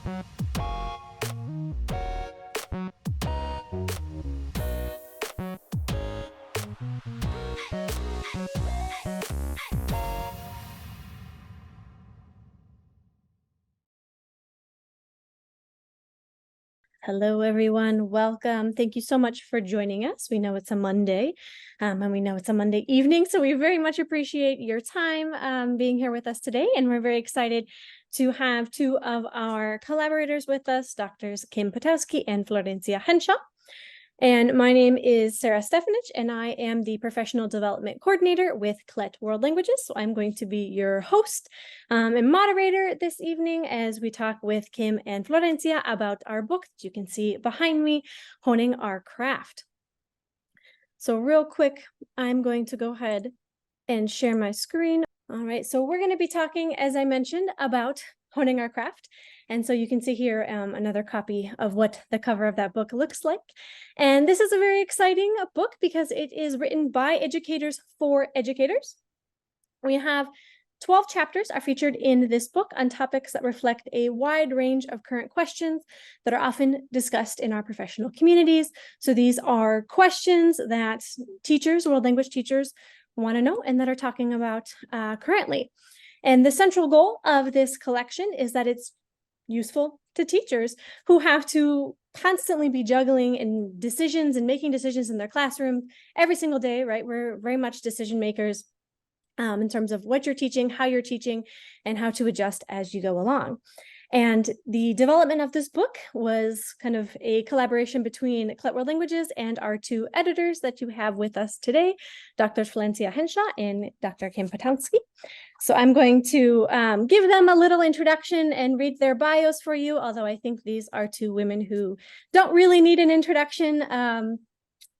Hello, everyone. Welcome. Thank you so much for joining us. We know it's a Monday, and we know it's a Monday evening, so we very much appreciate your time being here with us today, and we're very excited to have two of our collaborators with us, Drs. Kim Potowski and Florencia Henshaw. And my name is Sarah Stefanich, and I am the Professional Development Coordinator with CLET World Languages. So I'm going to be your host and moderator this evening as we talk with Kim and Florencia about our book that you can see behind me, Honing Our Craft. So real quick, I'm going to go ahead and share my screen. All right, so we're going to be talking, as I mentioned, about Honing Our Craft. And so you can see here another copy of what the cover of that book looks like. And this is a very exciting book because it is written by educators for educators. We have 12 chapters are featured in this book on topics that reflect a wide range of current questions that are often discussed in our professional communities. So these are questions that teachers, world language teachers, want to know and that are talking about currently. And the central goal of this collection is that it's useful to teachers who have to constantly be juggling and decisions and making decisions in their classroom every single day, right? We're very much decision makers in terms of what you're teaching, how you're teaching, and how to adjust as you go along. And the development of this book was kind of a collaboration between CLET World Languages and our two editors that you have with us today, Dr. Florencia Henshaw and Dr. Kim Potowski. So I'm going to give them a little introduction and read their bios for you, although I think these are two women who don't really need an introduction.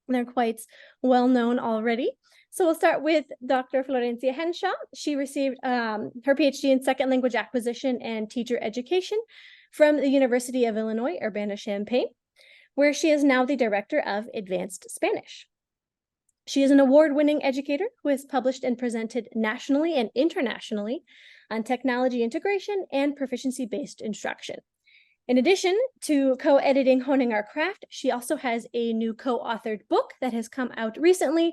They're quite well known already. So we'll start with Dr. Florencia Henshaw. She received her PhD in Second Language Acquisition and Teacher Education from the University of Illinois, Urbana-Champaign, where she is now the Director of Advanced Spanish. She is an award-winning educator who has published and presented nationally and internationally on technology integration and proficiency-based instruction. In addition to co-editing Honing Our Craft, she also has a new co-authored book that has come out recently.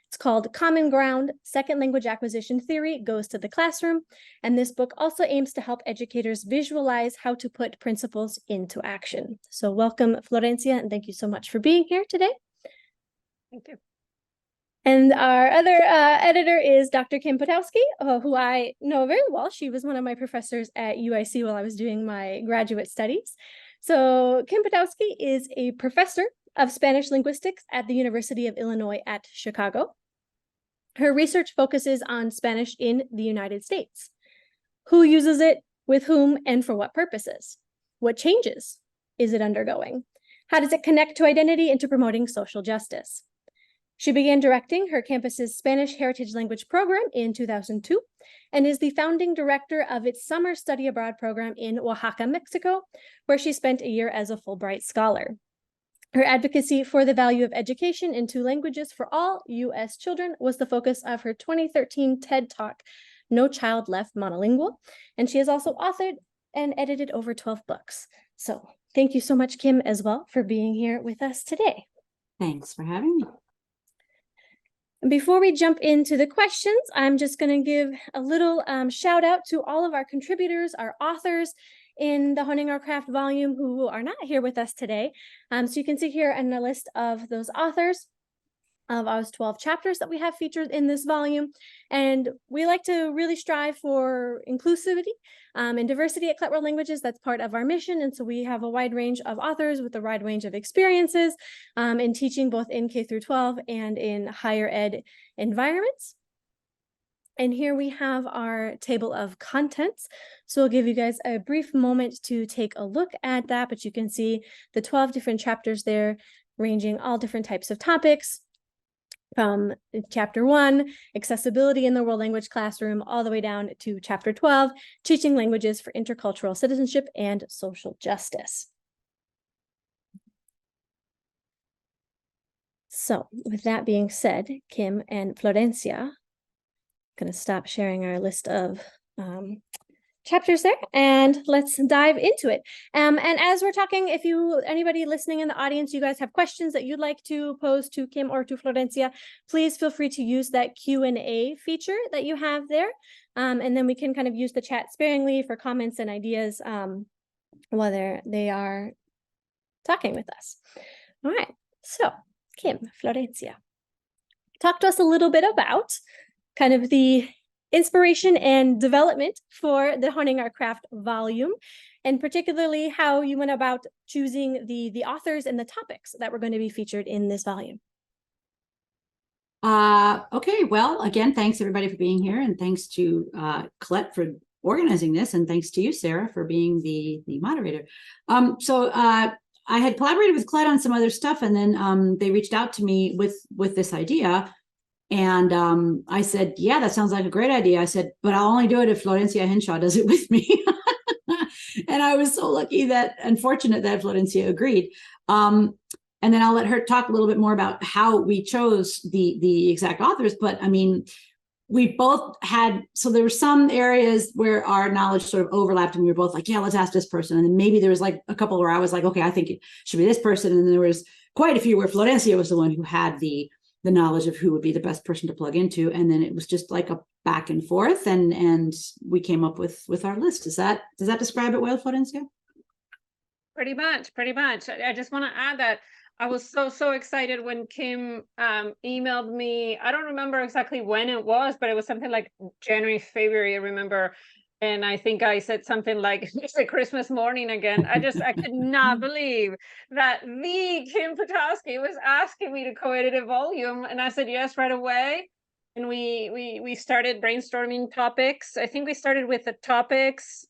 It's called Common Ground, Second Language Acquisition Theory Goes to the Classroom. And this book also aims to help educators visualize how to put principles into action. So welcome, Florencia, and thank you so much for being here today. Thank you. And our other editor is Dr. Kim Potowski, who I know very well. She was one of my professors at UIC while I was doing my graduate studies. So Kim Potowski is a professor of Spanish linguistics at the University of Illinois at Chicago. Her research focuses on Spanish in the United States. Who uses it, with whom, and for what purposes? What changes is it undergoing? How does it connect to identity and to promoting social justice? She began directing her campus's Spanish Heritage Language program in 2002 and is the founding director of its summer study abroad program in Oaxaca, Mexico, where she spent a year as a Fulbright scholar. Her advocacy for the value of education in two languages for all U.S. children was the focus of her 2013 TED Talk, No Child Left Monolingual, and she has also authored and edited over 12 books. So thank you so much, Kim, as well, for being here with us today. Thanks for having me. Before we jump into the questions, I'm just going to give a little shout out to all of our contributors, our authors in the Honing Our Craft volume who are not here with us today. So you can see here in the list of those authors of our 12 chapters that we have featured in this volume. And we like to really strive for inclusivity and diversity at CLET World Languages. That's part of our mission. And so we have a wide range of authors with a wide range of experiences in teaching both in K through 12 and in higher ed environments. And here we have our table of contents. So I'll give you guys a brief moment to take a look at that, but you can see the 12 different chapters there, ranging all different types of topics, from chapter 1, accessibility in the world language classroom, all the way down to chapter 12, teaching languages for intercultural citizenship and social justice. So with that being said, Kim and Florencia, I'm going to stop sharing our list of chapters there, and let's dive into it. And as we're talking, if anybody listening in the audience, you guys have questions that you'd like to pose to Kim or to Florencia, please feel free to use that Q&A feature that you have there. And then we can kind of use the chat sparingly for comments and ideas while they are talking with us. All right, so Kim, Florencia, talk to us a little bit about kind of the inspiration and development for the Honing Our Craft volume, and particularly how you went about choosing the authors and the topics that were going to be featured in this volume. Okay, well, again, thanks everybody for being here, and thanks to Colette for organizing this, and thanks to you, Sarah, for being the moderator. So I had collaborated with Colette on some other stuff, and then they reached out to me with this idea. And I said, yeah, that sounds like a great idea. I said, but I'll only do it if Florencia Henshaw does it with me. And I was so lucky and fortunate that Florencia agreed. And then I'll let her talk a little bit more about how we chose the exact authors. But I mean, we both had, so there were some areas where our knowledge sort of overlapped, and we were both like, yeah, let's ask this person. And then maybe there was like a couple where I was like, okay, I think it should be this person. And then there was quite a few where Florencia was the one who had the knowledge of who would be the best person to plug into. And then it was just like a back and forth, and we came up with our list. Does that describe it well, Florencia? Pretty much. I just want to add that I was so excited when Kim emailed me. I don't remember exactly when it was, but it was something like January, February, I remember. And I think I said something like, it's a Christmas morning again. I could not believe that the Kim Potowski was asking me to co-edit a volume. And I said yes right away. And we started brainstorming topics. I think we started with the topics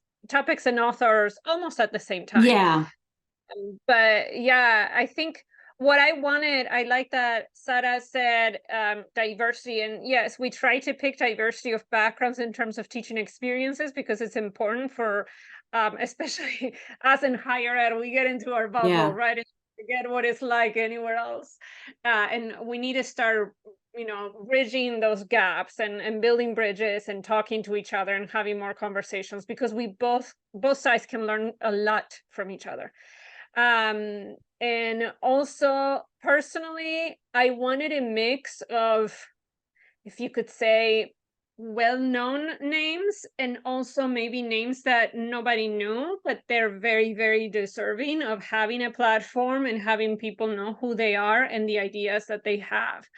and authors almost at the same time. Yeah. But yeah, I think what I wanted, I like that Sarah said diversity. And yes, we try to pick diversity of backgrounds in terms of teaching experiences, because it's important for, especially as in higher ed, we get into our bubble, right? And forget what it's like anywhere else. And we need to start, bridging those gaps and building bridges and talking to each other and having more conversations, because we both sides can learn a lot from each other. And also personally, I wanted a mix of, if you could say, well-known names, and also maybe names that nobody knew, but they're very, very deserving of having a platform and having people know who they are and the ideas that they have.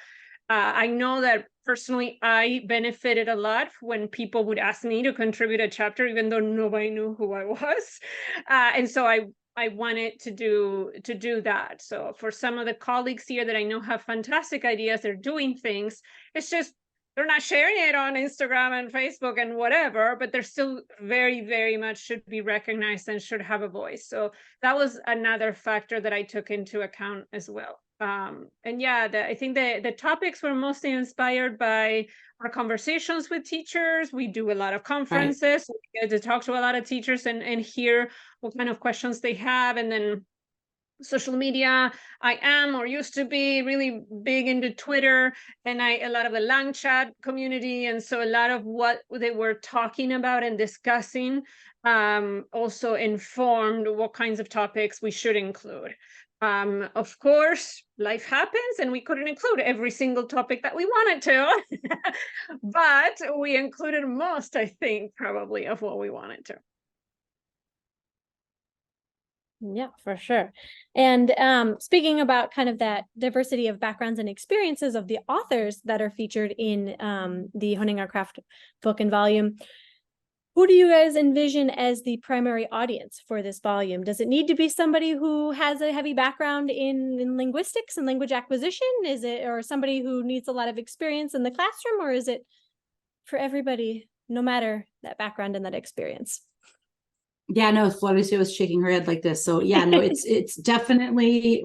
I know that personally, I benefited a lot when people would ask me to contribute a chapter, even though nobody knew who I was. And so I wanted to do that. So for some of the colleagues here that I know have fantastic ideas, they're doing things. It's just they're not sharing it on Instagram and Facebook and whatever, but they're still very, very much should be recognized and should have a voice. So that was another factor that I took into account as well. And yeah, I think the topics were mostly inspired by our conversations with teachers. We do a lot of conferences, right. So we get to talk to a lot of teachers and hear what kind of questions they have. And then social media, I am or used to be really big into Twitter, and a lot of the Lang chat community. And so a lot of what they were talking about and discussing also informed what kinds of topics we should include. Of course, life happens and we couldn't include every single topic that we wanted to, but we included most, I think, probably of what we wanted to. Yeah, for sure. And speaking about kind of that diversity of backgrounds and experiences of the authors that are featured in the Honing Our Craft book and volume, who do you guys envision as the primary audience for this volume? Does it need to be somebody who has a heavy background in linguistics and language acquisition? Is it, or somebody who needs a lot of experience in the classroom, or is it for everybody, no matter that background and that experience? Yeah, no, Florencia was shaking her head like this. So yeah, no, it's definitely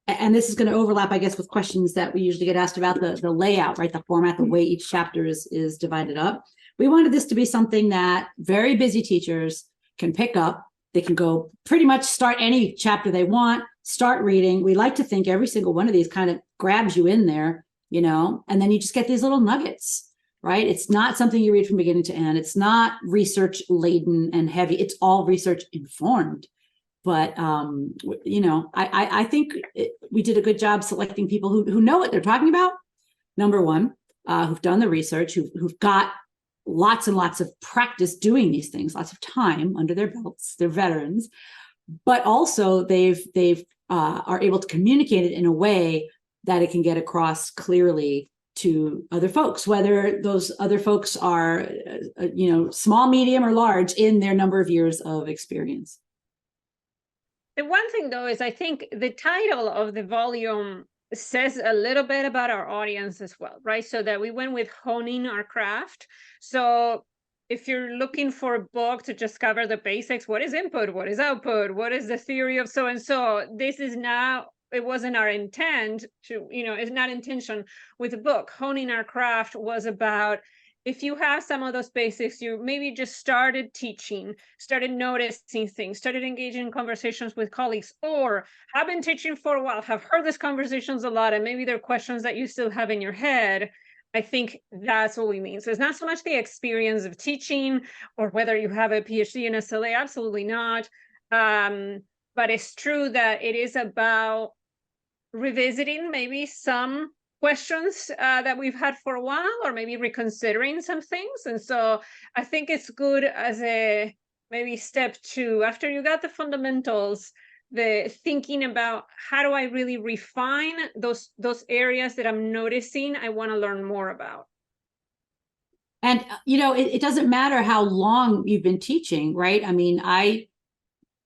and this is going to overlap, I guess, with questions that we usually get asked about the layout, right? The format, the way each chapter is divided up. We wanted this to be something that very busy teachers can pick up. They can go pretty much start any chapter they want, start reading. We like to think every single one of these kind of grabs you in there, and then you just get these little nuggets, right? It's not something you read from beginning to end. It's not research laden and heavy. It's all research informed. But, I think we did a good job selecting people who know what they're talking about. Number one, who've done the research, who've got lots and lots of practice doing these things, lots of time under their belts. They're veterans, but also they've are able to communicate it in a way that it can get across clearly to other folks, whether those other folks are, small, medium, or large in their number of years of experience. The one thing, though, is I think the title of the volume says a little bit about our audience as well, right? So that we went with honing our craft. So if you're looking for a book to just cover the basics, what is input? What is output? What is the theory of so and so? This is now, it wasn't our intent to, it's not intention with the book. Honing our craft was about, if you have some of those basics, you maybe just started teaching, started noticing things, started engaging in conversations with colleagues, or have been teaching for a while, have heard these conversations a lot, and maybe there are questions that you still have in your head. I think that's what we mean. So it's not so much the experience of teaching or whether you have a PhD in SLA, absolutely not. But it's true that it is about revisiting maybe some questions that we've had for a while, or maybe reconsidering some things. And so I think it's good as a maybe step 2, after you got the fundamentals, the thinking about how do I really refine those areas that I'm noticing I want to learn more about. And, it doesn't matter how long you've been teaching, right? I mean, I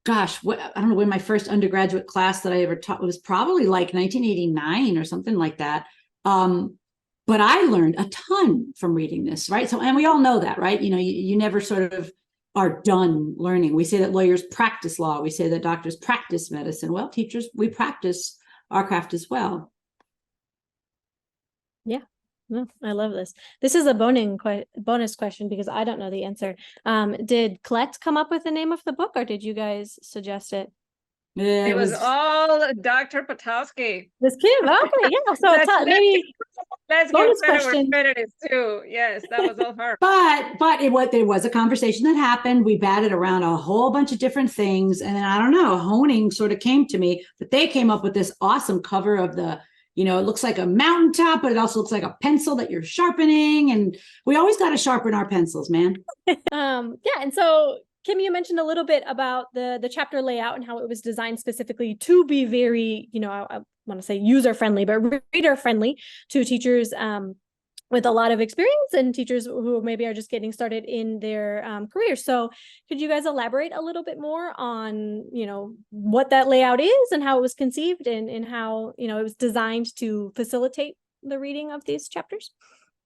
don't know when my first undergraduate class that I ever taught was probably like 1989 or something like that. But I learned a ton from reading this, right? So, and we all know that, right? You never sort of are done learning. We say that lawyers practice law. We say that doctors practice medicine. Well, teachers, we practice our craft as well. Yeah. No, I love this. This is a bonus question because I don't know the answer. Did Colette come up with the name of the book, or did you guys suggest it? It was all Dr. Potowski. This kid, okay, yeah. So maybe let's give credit where credit is due. Yes, that was all her. But there was a conversation that happened. We batted around a whole bunch of different things, and then I don't know, honing sort of came to me. But they came up with this awesome cover of the, it looks like a mountaintop, but it also looks like a pencil that you're sharpening. And we always got to sharpen our pencils, man. Yeah, and so Kim, you mentioned a little bit about the chapter layout and how it was designed specifically to be very, I want to say user-friendly, but reader-friendly to teachers with a lot of experience and teachers who maybe are just getting started in their career. So could you guys elaborate a little bit more on, what that layout is and how it was conceived and how, it was designed to facilitate the reading of these chapters?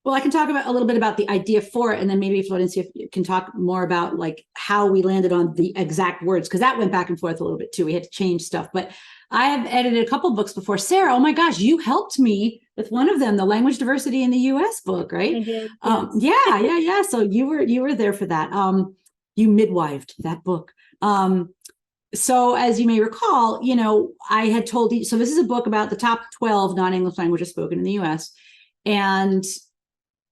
Well, I can talk a little bit about the idea for it, and then maybe Florencia can talk more about like how we landed on the exact words, because that went back and forth a little bit too. We had to change stuff, but I have edited a couple books before. Sarah, oh my gosh, you helped me with one of them, the Language Diversity in the U.S. book, right? I did, yes. Yeah. So you were there for that. You midwifed that book. So as you may recall, I had told you. So this is a book about the top 12 non-English languages spoken in the U.S. and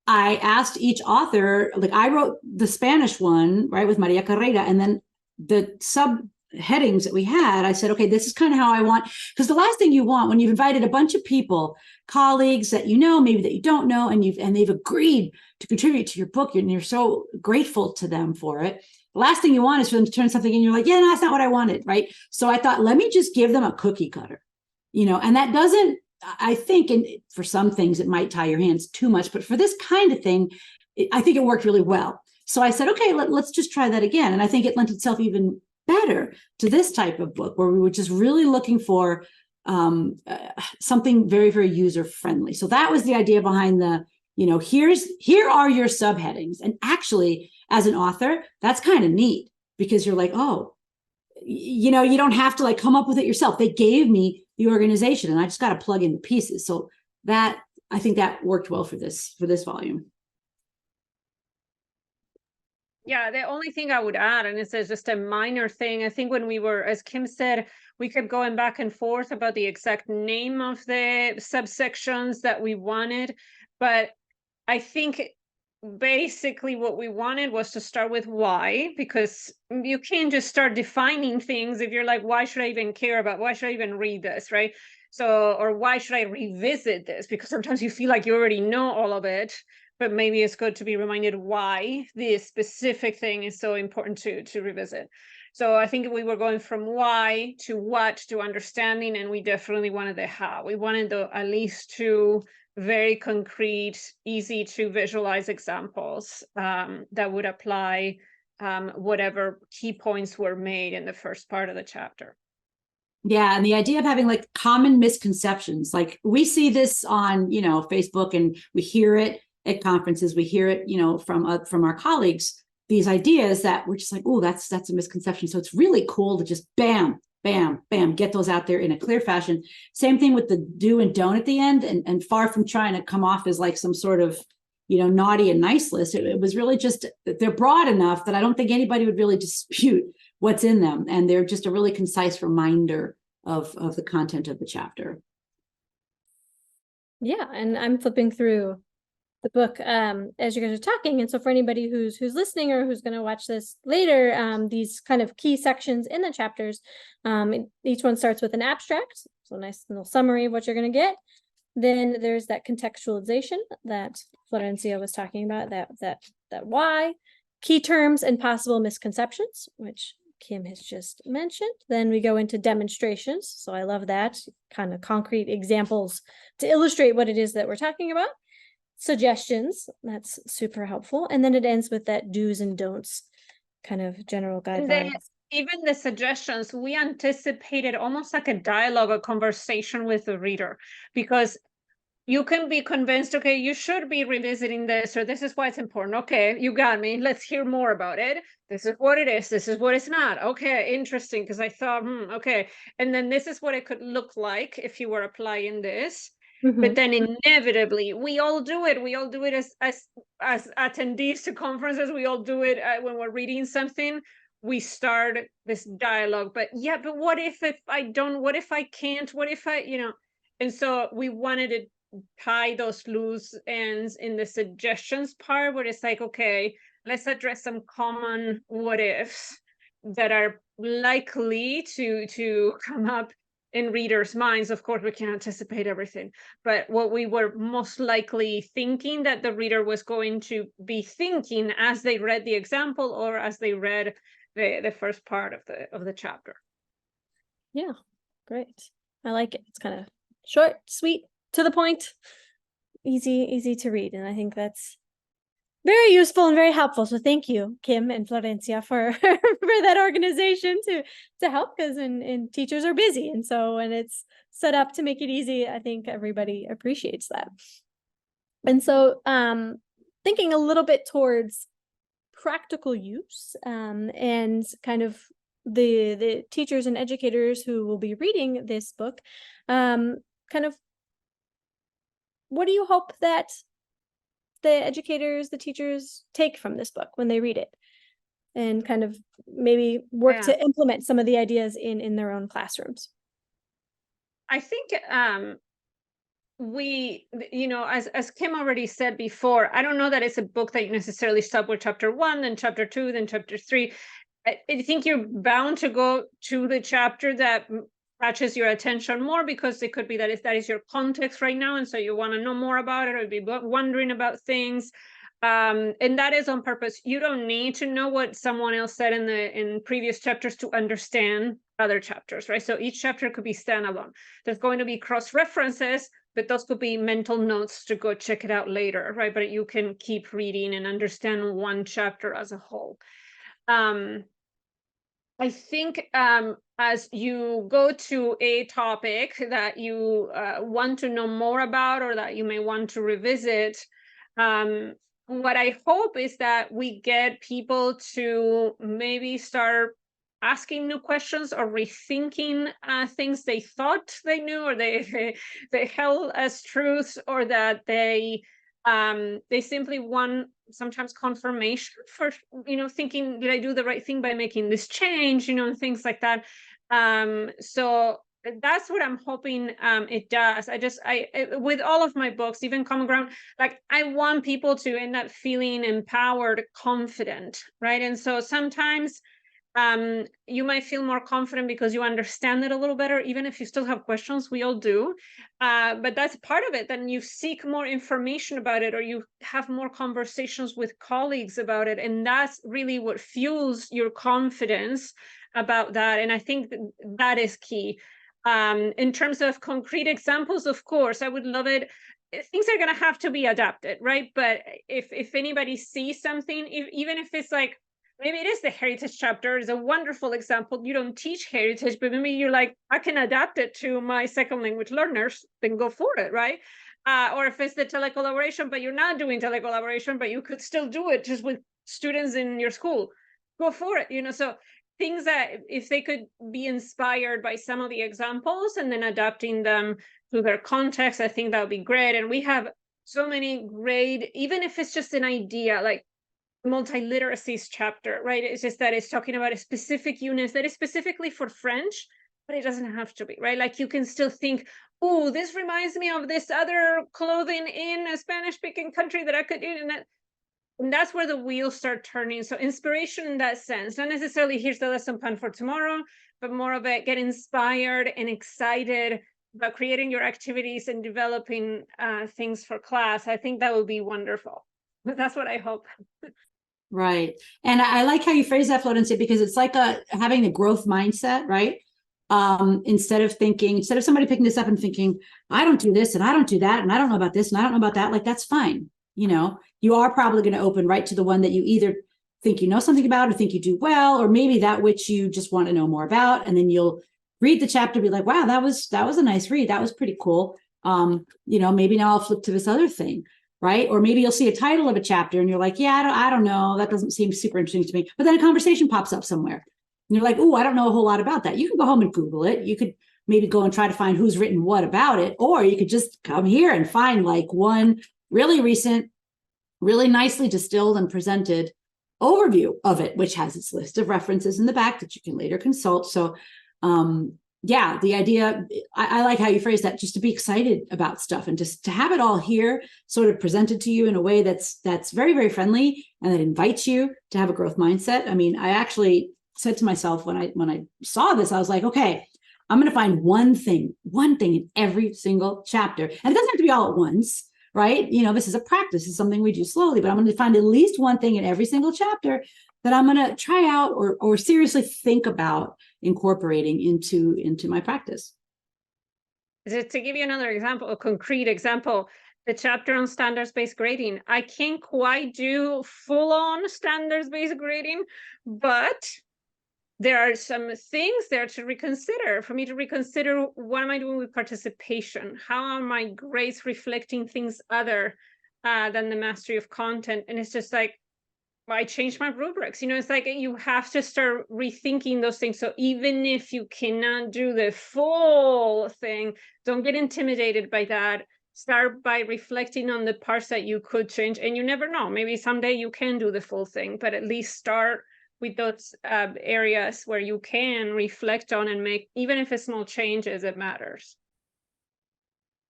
I asked each author, like I wrote the Spanish one, right, with Maria Carrera, and then the subheadings that we had, I said, okay, this is kind of how I want, because the last thing you want when you've invited a bunch of people, colleagues that maybe that you don't know, and they've agreed to contribute to your book, and you're so grateful to them for it. The last thing you want is for them to turn something in, you're like, yeah, no, that's not what I wanted, right? So I thought, let me just give them a cookie cutter, and that doesn't, I think, and for some things it might tie your hands too much, but for this kind of thing, I think it worked really well. So I said, okay, let's just try that again. And I think it lent itself even better to this type of book where we were just really looking for something very, very user friendly. So that was the idea behind the, here are your subheadings. And actually, as an author, that's kind of neat because you're like, oh, you don't have to like come up with it yourself. They gave me the organization and I just got to plug in the pieces. So that, I think that worked well for this volume. Yeah, the only thing I would add, and it's just a minor thing, I think when we were, as Kim said, we kept going back and forth about the exact name of the subsections that we wanted. But I think basically what we wanted was to start with why, because you can't just start defining things if you're like, why should I even care about, why should I even read this, right? So, or why should I revisit this? Because sometimes you feel like you already know all of it, but maybe it's good to be reminded why this specific thing is so important to revisit. So I think we were going from why to what to understanding, and we definitely wanted the how. We wanted at least two very concrete, easy to visualize examples that would apply whatever key points were made in the first part of the chapter. Yeah, and the idea of having like common misconceptions, like we see this on, Facebook, and we hear it at conferences, we hear it, from our colleagues, these ideas that we're just like, oh, that's a misconception. So it's really cool to just bam, bam, bam, get those out there in a clear fashion. Same thing with the do and don't at the end, and far from trying to come off as like some sort of, naughty and nice list. It was really just, they're broad enough that I don't think anybody would really dispute what's in them, and they're just a really concise reminder of the content of the chapter. Yeah, and I'm flipping through the book as you guys are talking, and so for anybody who's listening or who's going to watch this later, these kind of key sections in the chapters, each one starts with an abstract, so a nice little summary of what you're going to get. Then there's that contextualization that Florencia was talking about, that why, key terms and possible misconceptions, which Kim has just mentioned. Then we go into demonstrations. So I love that, kind of concrete examples to illustrate what it is that we're talking about. Suggestions, that's super helpful. And then it ends with that do's and don'ts kind of general guidelines. Even the suggestions, we anticipated almost like a dialogue, a conversation with the reader, because you can be convinced, okay, you should be revisiting this, or this is why it's important. Okay, you got me. Let's hear more about it. This is what it is. This is what it's not. Okay, interesting, because I thought, okay. And then this is what it could look like if you were applying this. But then inevitably, we all do it. We all do it as attendees to conferences. We all do it when we're reading something. We start this dialogue. But what if I don't? What if I can't? What if I, And so we wanted to tie those loose ends in the suggestions part, where it's like, okay, let's address some common what ifs that are likely to come up in readers' minds. Of course, we can't anticipate everything, but what we were most likely thinking that the reader was going to be thinking as they read the example or as they read the first part of the chapter. Yeah, great. I like it. It's kind of short, sweet, to the point, easy to read, and I think that's very useful and very helpful. So thank you, Kim and Florencia, for for that organization to help, because and teachers are busy, and so when it's set up to make it easy, I think everybody appreciates that. And so thinking a little bit towards practical use, and kind of the teachers and educators who will be reading this book, kind of, what do you hope that the educators, the teachers take from this book when they read it, and kind of maybe work to implement some of the ideas in their own classrooms? I think we, as Kim already said before, I don't know that it's a book that you necessarily stop with chapter 1, then chapter 2, then chapter 3. I think you're bound to go to the chapter that catches your attention more, because it could be that is your context right now, and so you want to know more about it, or be wondering about things, and that is on purpose. You don't need to know what someone else said in previous chapters to understand other chapters, right? So each chapter could be standalone. There's going to be cross references, but those could be mental notes to go check it out later, right? But you can keep reading and understand one chapter as a whole. I think as you go to a topic that you want to know more about, or that you may want to revisit, what I hope is that we get people to maybe start asking new questions, or rethinking things they thought they knew, or they held as truths, or that they simply want sometimes confirmation for, thinking, did I do the right thing by making this change, and things like that. So that's what I'm hoping it does. With all of my books, even Common Ground, like I want people to end up feeling empowered, confident, right? And so sometimes you might feel more confident because you understand it a little better, even if you still have questions. We all do, but that's part of it. Then you seek more information about it, or you have more conversations with colleagues about it, and that's really what fuels your confidence about that. And I think that is key. In terms of concrete examples, of course, I would love it. Things are going to have to be adapted, right? But if anybody sees something, even if it's like, maybe it is the heritage chapter, is a wonderful example. You don't teach heritage, but maybe you're like, I can adapt it to my second language learners, then go for it, right? Or if it's the telecollaboration, but you're not doing telecollaboration, but you could still do it just with students in your school, go for it, So things that if they could be inspired by some of the examples and then adapting them to their context, I think that would be great. And we have so many great, even if it's just an idea, like multiliteracies chapter, right? It's just that it's talking about a specific unit that is specifically for French, but it doesn't have to be, right? Like you can still think, oh, this reminds me of this other clothing in a Spanish-speaking country that I could do, and that's where the wheels start turning. So inspiration in that sense, not necessarily here's the lesson plan for tomorrow, but more of it, get inspired and excited about creating your activities and developing things for class. I think that would be wonderful. That's what I hope. Right. And I like how you phrase that, Florencia, because it's like having a growth mindset, right? Instead of somebody picking this up and thinking, I don't do this and I don't do that, and I don't know about this and I don't know about that, like that's fine. You are probably going to open right to the one that you either think you know something about or think you do well, or maybe that which you just want to know more about. And then you'll read the chapter, be like, wow, that was a nice read. That was pretty cool. Maybe now I'll flip to this other thing. Right. Or maybe you'll see a title of a chapter and you're like, yeah, I don't know. That doesn't seem super interesting to me. But then a conversation pops up somewhere. And you're like, oh, I don't know a whole lot about that. You can go home and Google it. You could maybe go and try to find who's written what about it. Or you could just come here and find like one really recent, really nicely distilled and presented overview of it, which has its list of references in the back that you can later consult. So yeah, the idea, I like how you phrase that, just to be excited about stuff and just to have it all here sort of presented to you in a way that's very, very friendly and that invites you to have a growth mindset. I mean, I actually said to myself when I saw this, I was like, okay, I'm going to find one thing in every single chapter. And it doesn't have to be all at once, right? This is a practice. It's something we do slowly, but I'm going to find at least one thing in every single chapter that I'm going to try out or seriously think about incorporating into my practice. To give you another example, a concrete example, the chapter on standards-based grading, I can't quite do full-on standards-based grading, but there are some things there to reconsider, for me to reconsider, what am I doing with participation? How are my grades reflecting things other than the mastery of content? And it's just like, I changed my rubrics. It's like you have to start rethinking those things. So even if you cannot do the full thing, don't get intimidated by that. Start by reflecting on the parts that you could change. And you never know, maybe someday you can do the full thing, but at least start with those areas where you can reflect on and make, even if it's small changes, it matters.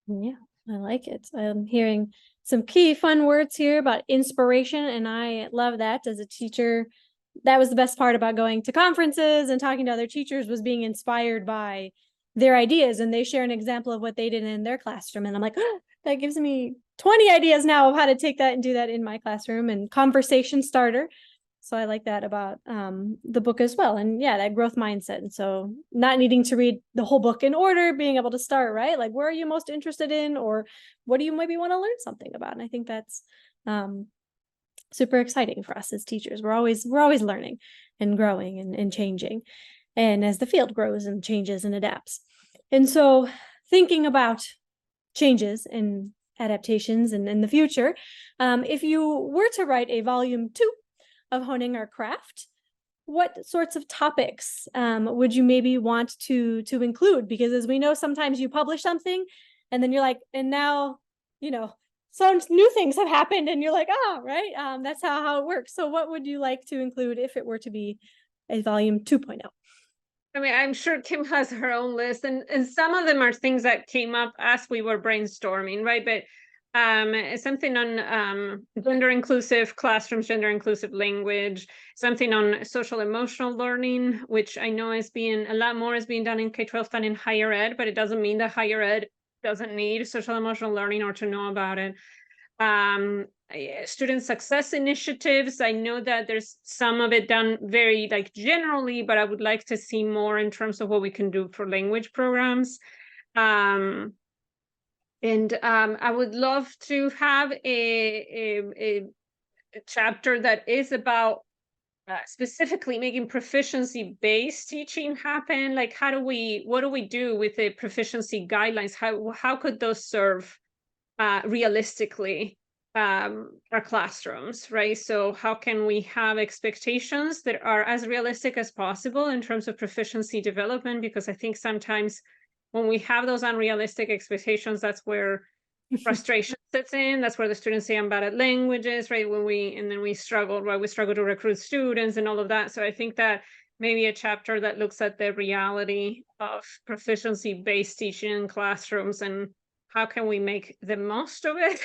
Yeah, I like it. I'm hearing some key fun words here about inspiration, and I love that. As a teacher, that was the best part about going to conferences and talking to other teachers, was being inspired by their ideas, and they share an example of what they did in their classroom, and I'm like, oh, that gives me 20 ideas now of how to take that and do that in my classroom, and conversation starter. So I like that about the book as well. And yeah, that growth mindset. And so not needing to read the whole book in order, being able to start, right? Like, where are you most interested in, or what do you maybe want to learn something about? And I think that's super exciting for us as teachers. We're always learning and growing and changing. And as the field grows and changes and adapts. And so thinking about changes and adaptations and in the future, if you were to write a volume 2 of Honing Our Craft, what sorts of topics would you maybe want to include? Because as we know, sometimes you publish something and then you're like, and now, some new things have happened and you're like, oh, right. That's how it works. So what would you like to include if it were to be a volume 2.0? I mean, I'm sure Kim has her own list, and some of them are things that came up as we were brainstorming, right? But something on gender inclusive classrooms, gender inclusive language, something on social emotional learning, which I know is being a lot more is being done in K-12 than in higher ed, but it doesn't mean that higher ed doesn't need social emotional learning or to know about it. Student success initiatives. I know that there's some of it done very like generally, but I would like to see more in terms of what we can do for language programs. And I would love to have a chapter that is about specifically making proficiency-based teaching happen. Like, what do we do with the proficiency guidelines? How could those serve realistically our classrooms, right? So how can we have expectations that are as realistic as possible in terms of proficiency development? Because I think sometimes when we have those unrealistic expectations, that's where frustration sets in. That's where the students say I'm bad at languages, right? And then we struggle, right? We struggle to recruit students and all of that. So I think that maybe a chapter that looks at the reality of proficiency-based teaching in classrooms and how can we make the most of it,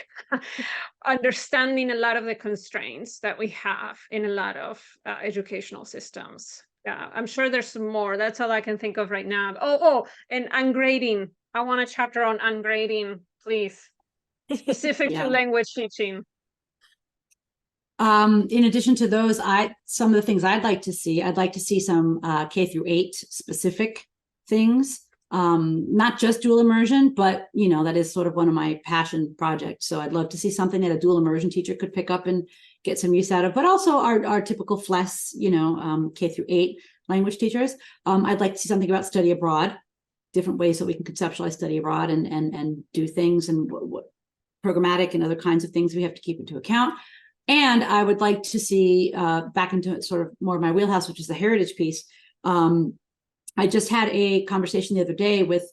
understanding a lot of the constraints that we have in a lot of educational systems. Yeah, I'm sure there's some more. That's all I can think of right now. And ungrading. I want a chapter on ungrading, please. Specific Yeah. to language teaching. In addition to those, some of the things I'd like to see some K-8 specific things. Not just dual immersion, but that is sort of one of my passion projects. So I'd love to see something that a dual immersion teacher could pick up and get some use out of, but also our typical FLES, K-8 language teachers. I'd like to see something about study abroad, different ways that we can conceptualize study abroad and do things, and what programmatic and other kinds of things we have to keep into account. And I would like to see back into sort of more of my wheelhouse, which is the heritage piece. I just had a conversation the other day with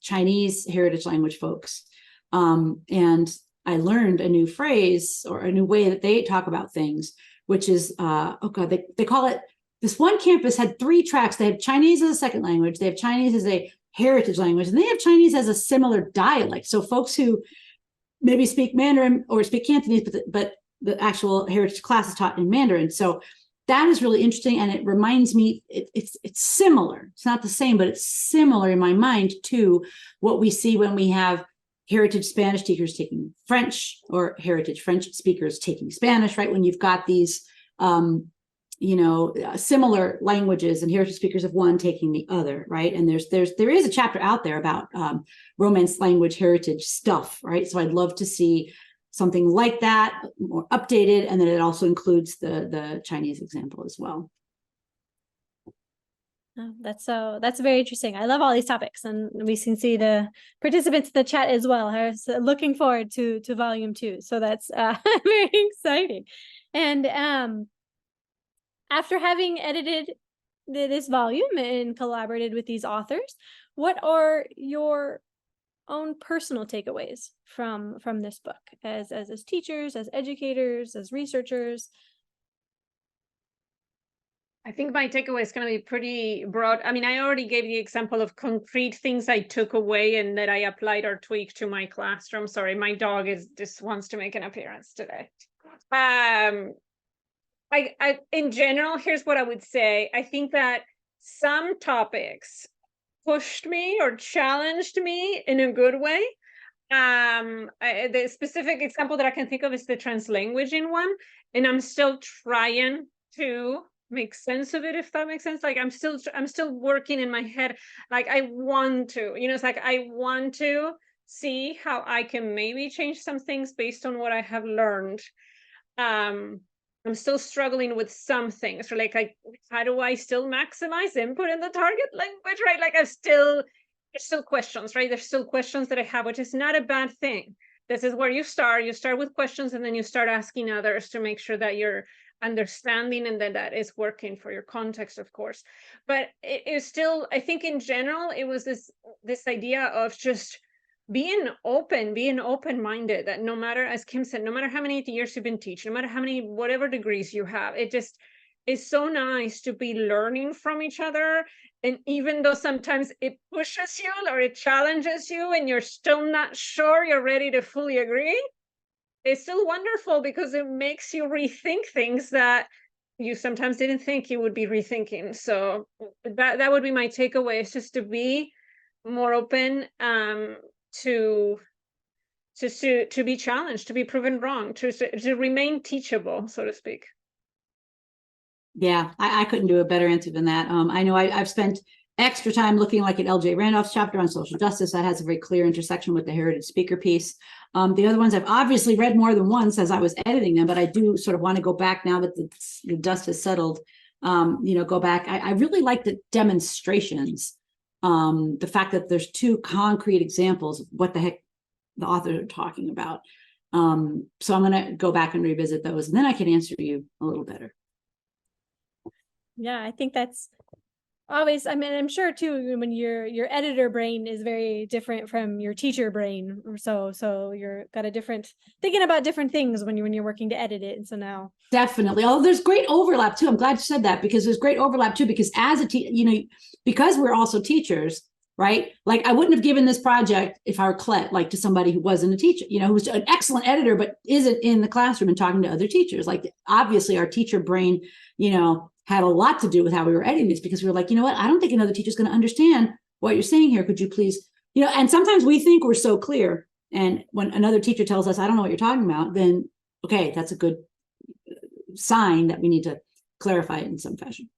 Chinese heritage language folks. And I learned a new phrase or a new way that they talk about things, which is, they call it, this one campus had 3 tracks. They have Chinese as a second language. They have Chinese as a heritage language, and they have Chinese as a similar dialect. So folks who maybe speak Mandarin or speak Cantonese, but the actual heritage class is taught in Mandarin. So that is really interesting, and it reminds me, it's similar. It's not the same, but it's similar in my mind to what we see when we have heritage Spanish teachers taking French or heritage French speakers taking Spanish, right? When you've got these, similar languages and heritage speakers of one taking the other, right? And there is a chapter out there about Romance language heritage stuff, right? So I'd love to see something like that, more updated, and then it also includes the Chinese example as well. Oh, that's very interesting. I love all these topics, and we can see the participants in the chat as well are looking forward to volume 2. So that's very exciting. And after having edited this volume and collaborated with these authors, what are your own personal takeaways from this book as teachers, as educators, as researchers? I think my takeaway is going to be pretty broad. I mean, I already gave the example of concrete things I took away and that I applied or tweaked to my classroom. Sorry, my dog just wants to make an appearance today. In general, here's what I would say. I think that some topics pushed me or challenged me in a good way. The specific example that I can think of is the translanguaging one, and I'm still trying to make sense of it, if that makes sense. Like I'm still working in my head. Like I want to, it's like I want to see how I can maybe change some things based on what I have learned. I'm still struggling with some things, or like how do I still maximize input in the target language, right? Like there's still questions, right? There's still questions that I have, which is not a bad thing. This is where you start with questions, and then you start asking others to make sure that you're understanding and that is working for your context, of course. But it is still, I think in general, it was this idea of just being open-minded, that no matter, as Kim said, no matter how many years you've been teaching, no matter how many whatever degrees you have, it's so nice to be learning from each other. And even though sometimes it pushes you or it challenges you and you're still not sure you're ready to fully agree, it's still wonderful because it makes you rethink things that you sometimes didn't think you would be rethinking. So that would be my takeaway, is just to be more open, to to be challenged, to be proven wrong, to remain teachable, so to speak. Yeah, I couldn't do a better answer than that. I know I've spent extra time looking like at LJ Randolph's chapter on social justice. That has a very clear intersection with the heritage speaker piece. The other ones I've obviously read more than once as I was editing them, but I do sort of want to go back now that the dust has settled. Go back. I really like the demonstrations. The fact that there's two concrete examples of what the heck the authors are talking about. So I'm going to go back and revisit those, and then I can answer you a little better. Yeah, I think that's always, I mean, I'm sure too, when your editor brain is very different from your teacher brain. So you're got a different, thinking about different things when you're working to edit it. And so now. Definitely. Oh, there's great overlap too. I'm glad you said that, because there's great overlap too, because as a because we're also teachers, right? Like, I wouldn't have given this project if I were Clet, like, to somebody who wasn't a teacher, who's an excellent editor, but isn't in the classroom and talking to other teachers. Like, obviously our teacher brain, had a lot to do with how we were editing this, because we were like, what, I don't think another teacher's going to understand what you're saying here. Could you please, and sometimes we think we're so clear. And when another teacher tells us, I don't know what you're talking about, then, okay, that's a good sign that we need to clarify it in some fashion.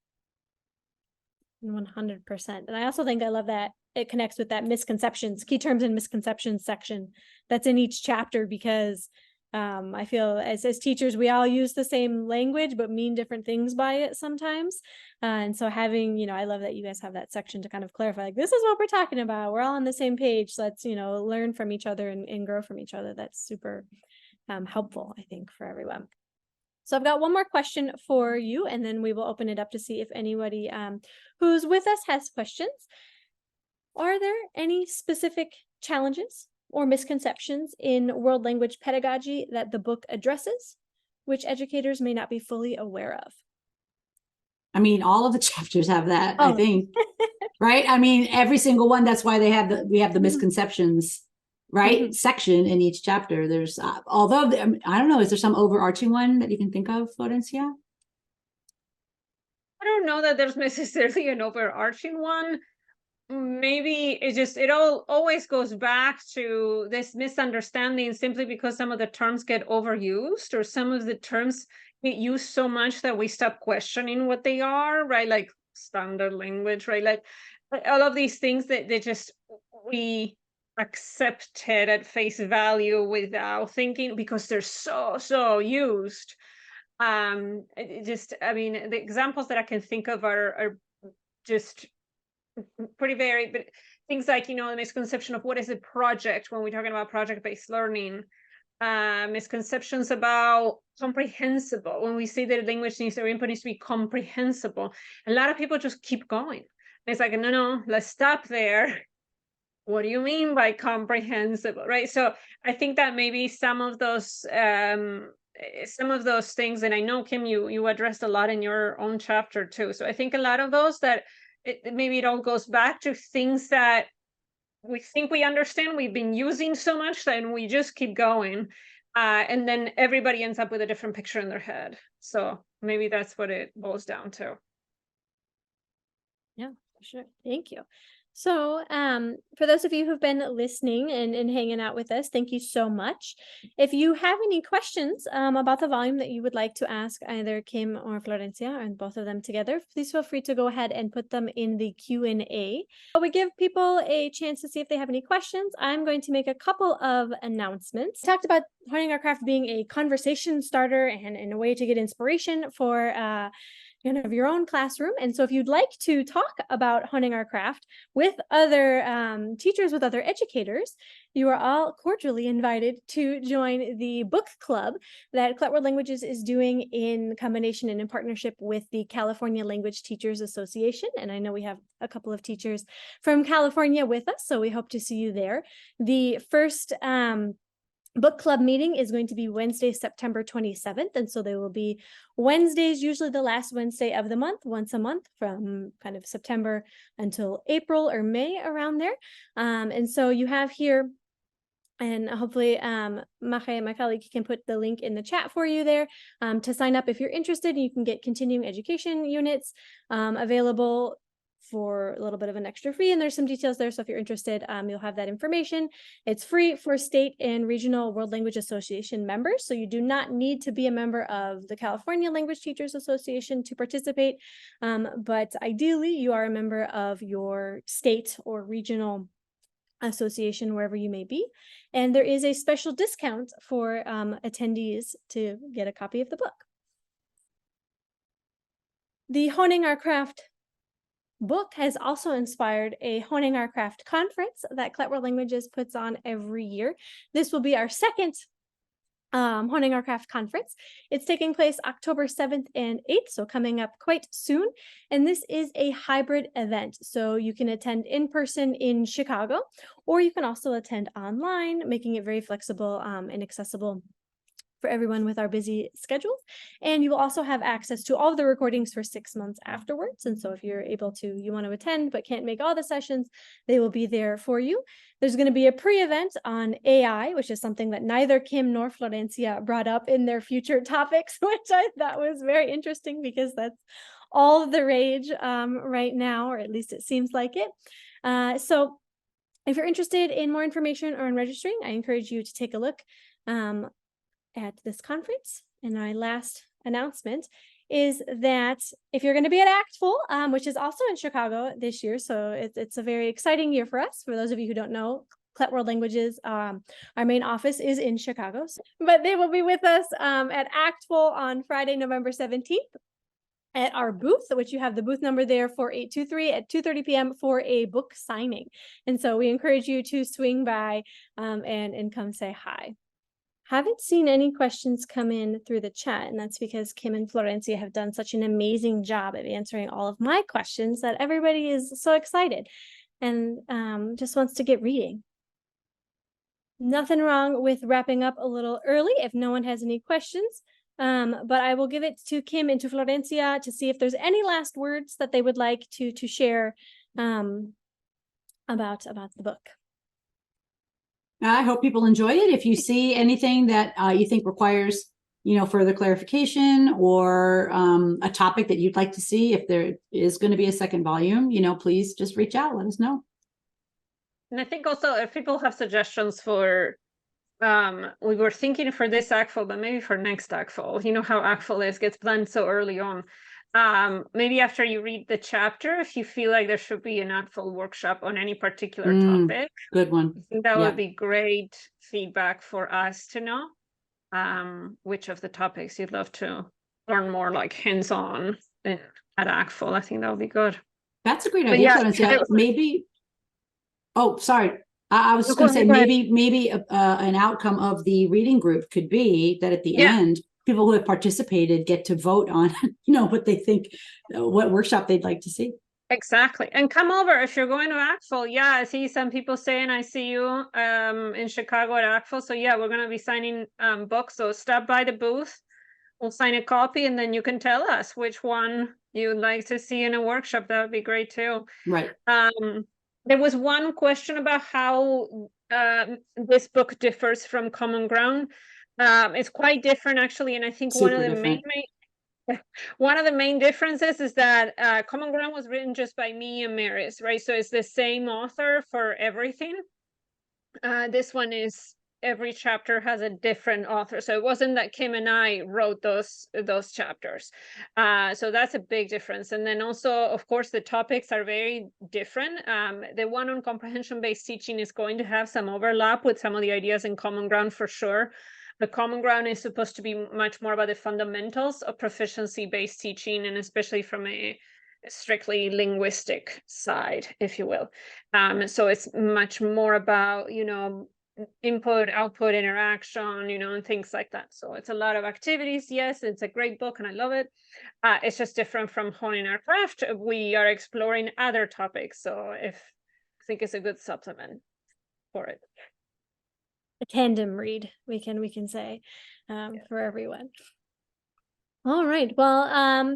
100%. And I also think I love that it connects with that misconceptions, key terms and misconceptions section that's in each chapter, because I feel as teachers, we all use the same language, but mean different things by it sometimes. And so having, I love that you guys have that section to kind of clarify, like, this is what we're talking about. We're all on the same page. So let's, learn from each other and grow from each other. That's super helpful, I think, for everyone. So I've got one more question for you, and then we will open it up to see if anybody who's with us has questions. Are there any specific challenges or misconceptions in world language pedagogy that the book addresses, which educators may not be fully aware of? I mean, all of the chapters have that, I think, right? I mean, every single one. That's why we have the misconceptions, right? Section in each chapter. There's, although, I don't know, is there some overarching one that you can think of, Florencia? I don't know that there's necessarily an overarching one. Maybe it all always goes back to this misunderstanding, simply because some of the terms get overused, or some of the terms get used so much that we stop questioning what they are, right? Like standard language, right? Like all of these things that we accepted at face value without thinking, because they're so used. I mean, the examples that I can think of are just pretty varied, but things like, the misconception of what is a project when we're talking about project-based learning, misconceptions about comprehensible, when we say that language needs, or input needs to be comprehensible. A lot of people just keep going. And it's like, no, let's stop there. What do you mean by comprehensible, right? So I think that maybe some of those things, and I know, Kim, you addressed a lot in your own chapter too. So I think a lot of those that maybe it all goes back to things that we think we understand, we've been using so much, that we just keep going. And then everybody ends up with a different picture in their head. So maybe that's what it boils down to. Yeah, for sure. Thank you. So for those of you who've been listening and hanging out with us, thank you so much. If you have any questions about the volume that you would like to ask either Kim or Florencia, and both of them together, please feel free to go ahead and put them in the Q&A. While we give people a chance to see if they have any questions, I'm going to make a couple of announcements. We talked about Honing Our Craft being a conversation starter and a way to get inspiration for your own classroom. And so if you'd like to talk about honing our craft with other teachers, with other educators, you are all cordially invited to join the book club that Clet World Languages is doing in combination and in partnership with the California Language Teachers Association. And I know we have a couple of teachers from California with us, so we hope to see you there. The first book club meeting is going to be Wednesday, September 27th. And so they will be Wednesdays, usually the last Wednesday of the month, once a month from kind of September until April or May, around there. And so you have here, and hopefully Mache, my colleague, can put the link in the chat for you there to sign up if you're interested. You can get continuing education units available for a little bit of an extra fee, and there's some details there. So if you're interested, you'll have that information. It's free for state and regional World Language Association members. So you do not need to be a member of the California Language Teachers Association to participate. But ideally, you are a member of your state or regional association, wherever you may be. And there is a special discount for attendees to get a copy of the book. The Honing Our Craft book has also inspired a Honing Our Craft conference that Clet World Languages puts on every year. This will be our second Honing Our Craft conference. It's taking place October 7th and 8th, so coming up quite soon. And this is a hybrid event. So you can attend in person in Chicago, or you can also attend online, making it very flexible and accessible for everyone with our busy schedules. And you will also have access to all of the recordings for 6 months afterwards. And so if you're able to, you want to attend but can't make all the sessions, they will be there for you. There's going to be a pre-event on AI, which is something that neither Kim nor Florencia brought up in their future topics, which I thought was very interesting because that's all the rage right now, or at least it seems like it. So if you're interested in more information or in registering, I encourage you to take a look at this conference. And my last announcement is that if you're going to be at ACTFul, which is also in Chicago this year, so it's a very exciting year for us. For those of you who don't know, Clet World Languages, our main office is in Chicago, but they will be with us at ACTFul on Friday, November 17th. At our booth, which you have the booth number there, 4823, at 2:30 p.m. for a book signing. And so we encourage you to swing by and come say hi. Haven't seen any questions come in through the chat, and that's because Kim and Florencia have done such an amazing job at answering all of my questions that everybody is so excited and just wants to get reading. Nothing wrong with wrapping up a little early if no one has any questions, but I will give it to Kim and to Florencia to see if there's any last words that they would like to share about the book. I hope people enjoy it. If you see anything that you think requires, further clarification or a topic that you'd like to see, if there is going to be a second volume, please just reach out, let us know. And I think also if people have suggestions for, we were thinking for this ACTFul, but maybe for next ACTFul, how ACTFul gets planned so early on. Maybe after you read the chapter, if you feel like there should be an ACTFul workshop on any particular topic. Good one. I think that would be great feedback for us to know which of the topics you'd love to learn more like hands-on at ACTFul. I think that would be good. That's a great idea. Yeah, maybe. Oh, sorry. I was just going to say maybe an outcome of the reading group could be that at the end, people who have participated get to vote on, what they think, what workshop they'd like to see. Exactly. And come over if you're going to ACTFul. Yeah, I see some people saying I see you in Chicago at ACTFul. So yeah, we're going to be signing books. So stop by the booth. We'll sign a copy and then you can tell us which one you'd like to see in a workshop. That would be great too. Right. There was one question about how this book differs from Common Ground. It's quite different actually. And I think one of the main differences is that Common Ground was written just by me and Maris, right? So it's the same author for everything. This one is every chapter has a different author. So it wasn't that Kim and I wrote those chapters. So that's a big difference. And then also, of course, the topics are very different. The one on comprehension-based teaching is going to have some overlap with some of the ideas in Common Ground for sure. The Common Ground is supposed to be much more about the fundamentals of proficiency-based teaching, and especially from a strictly linguistic side, if you will. So it's much more about, input, output, interaction, and things like that. So it's a lot of activities. Yes, it's a great book and I love it. It's just different from Honing Our Craft. We are exploring other topics. So I think it's a good supplement for it. a tandem read, we can say, for everyone. All right. Well,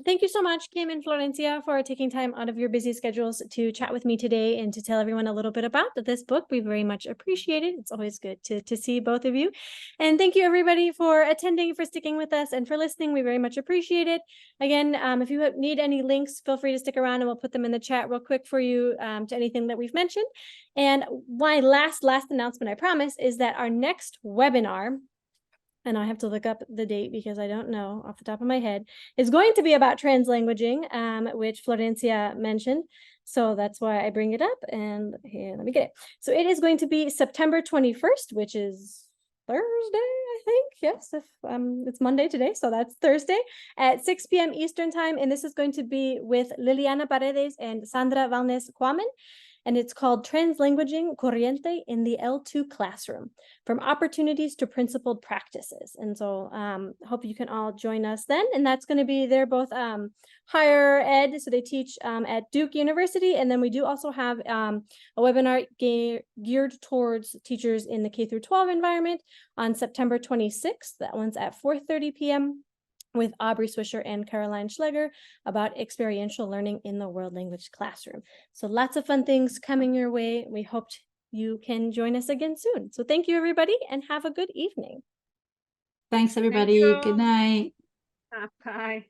thank you so much, Kim and Florencia, for taking time out of your busy schedules to chat with me today and to tell everyone a little bit about this book. We very much appreciate it. It's always good to see both of you. And thank you, everybody, for attending, for sticking with us, and for listening. We very much appreciate it. Again, if you need any links, feel free to stick around and we'll put them in the chat real quick for you, to anything that we've mentioned. And my last announcement, I promise, is that our next webinar, and I have to look up the date because I don't know off the top of my head, is going to be about translanguaging, which Florencia mentioned. So that's why I bring it up. And here, let me get it. So it is going to be September 21st, which is Thursday, I think. Yes, if it's Monday today, so that's Thursday at 6 p.m. Eastern time. And this is going to be with Liliana Paredes and Sandra Valnes Kwamen. And it's called Translanguaging Corriente in the L2 Classroom, From Opportunities to Principled Practices. And so hope you can all join us then. And that's going to be, they're both higher ed, so they teach at Duke University. And then we do also have a webinar geared towards teachers in the K through 12 environment on September 26th. That one's at 4:30 p.m. with Aubrey Swisher and Caroline Schleger about experiential learning in the world language classroom. So lots of fun things coming your way. We hope you can join us again soon. So thank you, everybody, and have a good evening. Thanks, everybody. Good night. Bye.